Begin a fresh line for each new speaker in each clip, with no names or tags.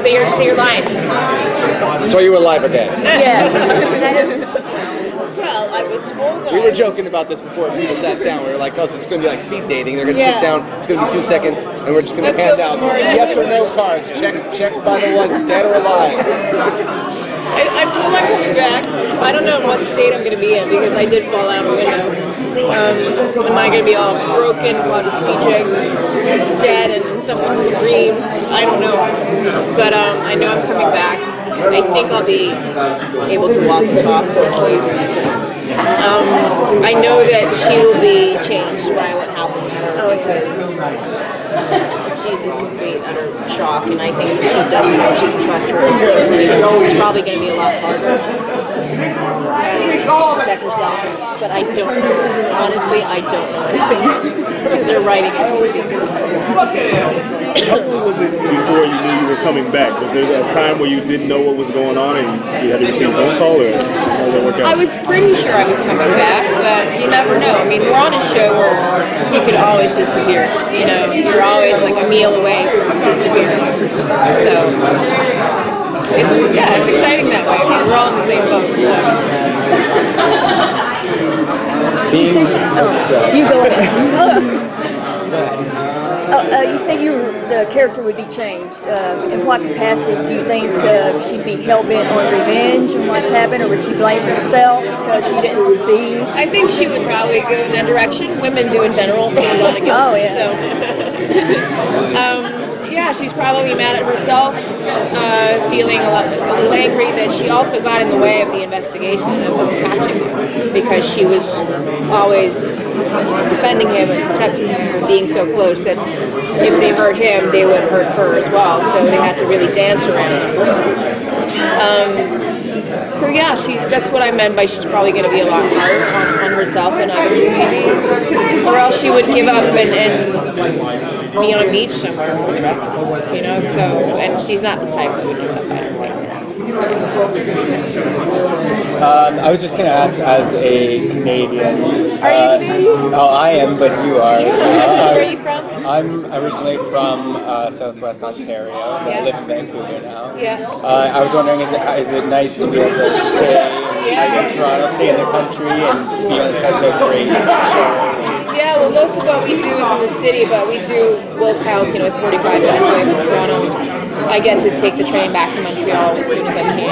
Say your line.
So you were live again.
Yes.
Well, I was told that
We were joking about this before people sat down. We were like, oh, so it's going to be like speed dating. They're going to sit down. It's going to be 2 seconds, and we're just going to hand out yes or no cards. Check by the one, dead or alive.
I'm told I'm coming back. I don't know in what state I'm going to be in because I did fall out a window. Am I going to be all broken, quadriplegic, dead, and in someone's dreams? I don't know. But I know I'm coming back. I think I'll be able to walk and talk, hopefully. I know that she will be changed by what happened to her because she's in complete, utter shock, and I think if she doesn't know she can trust her instincts, it's probably going to be a lot harder to protect herself. But I don't know. Honestly, I don't know anything because they're writing it.
How long was it before you knew you were coming back? Was there a time where you didn't know what was going on and you had to receive a phone call, or how did that work out?
I was pretty sure I was coming back, but you never know. I mean, we're on a show where you could always disappear. You know, you're always like a meal away from disappearing. So, it's exciting that way. I mean, we're all in the same boat.
You go ahead. You say the character would be changed. In what capacity do you think she'd be hell-bent on revenge and what's happened, or would she blame herself because she didn't see?
I think she would probably go in that direction. Women do in general. A lot of guilt.
Oh, yeah.
So, yeah, she's probably mad at herself, feeling a little angry that she also got in the way of the investigation of them catching him because she was always defending him and protecting him from being so close that if they hurt him, they would hurt her as well. So they had to really dance around it. So yeah, that's what I meant by she's probably going to be a lot harder on herself and others maybe. Or else she would give up and be on a beach somewhere for the rest of her life, you know? So, and she's not the type that would give up, I don't think.
I was just going to ask, as a Canadian.
Are you Canadian?
Oh, I am, but you are.
Where are you from?
I'm originally from Southwest Ontario, but I live in Vancouver now.
Yeah.
I was wondering, is it nice to be able to stay in Toronto, stay in the country, and be on such a great show?
Yeah, well, most of what we do is in the city, but we do Will's house, you know, it's 45 minutes away from Toronto. I get to take the train back to Montreal as soon as I can.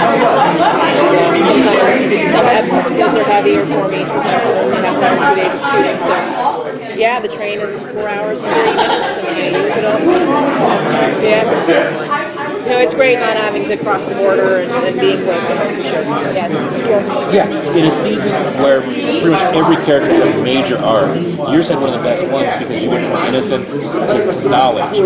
Sometimes some episodes are heavier for me, sometimes I only have 1 or 2 days of shooting, so yeah, the train is 4 hours and 30 minutes, and I use it all the time. Yeah. No, it's great not having to cross the border and being close to home for sure.
Yeah, in a season where pretty much every character had a major arc, yours had one of the best ones because you went from innocence to knowledge.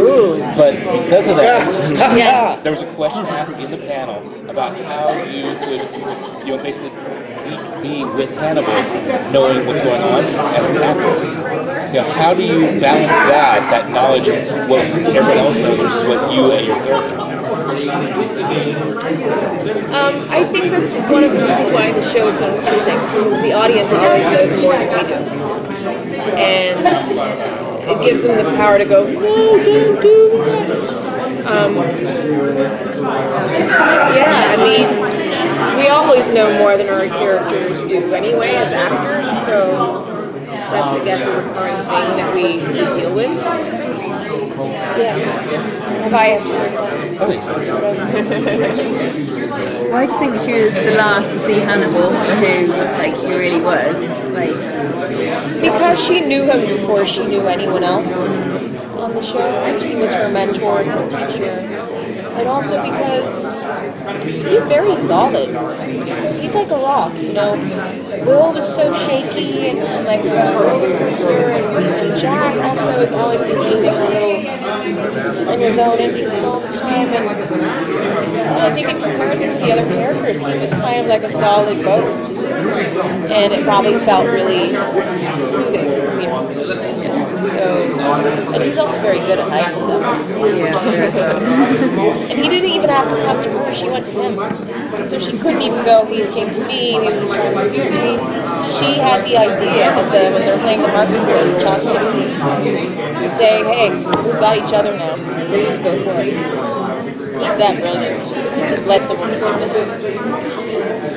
But because of that, there was a question asked in the panel about how you could, basically be with Hannibal, knowing what's going on as an actress. How do you balance that knowledge of what everyone else knows versus what you and your character?
I think that's one of the reasons why the show is so interesting, because the audience always knows more than we do. And it gives them the power to go, no, don't do that. Yeah, I mean, we always know more than our characters do anyway as actors, so that's, I guess, a recurring thing that we deal with. Yeah. Have I answered your question?
I think so.
Why do you think that she was the last to see Hannibal, who he really was?
Because she knew him before she knew anyone else on the show. He was her mentor, her teacher. And also because he's very solid. He's like a rock, you know. Will was so shaky and like a roller coaster, and Jack also is always behaving a little in his own interest all the time. And I think in comparison to the other characters, he was kind of like a solid boat. And it probably felt really soothing, you know. And he's also very good at hiding stuff. And he didn't even have to come to her, she went to him. So she couldn't even go, he came to me, he was trying to abuse me. She had the idea when they're playing the harpsichord in the chopstick scene to say, hey, we've got each other now, let's just go for it. He's that brilliant. He just lets everyone do it.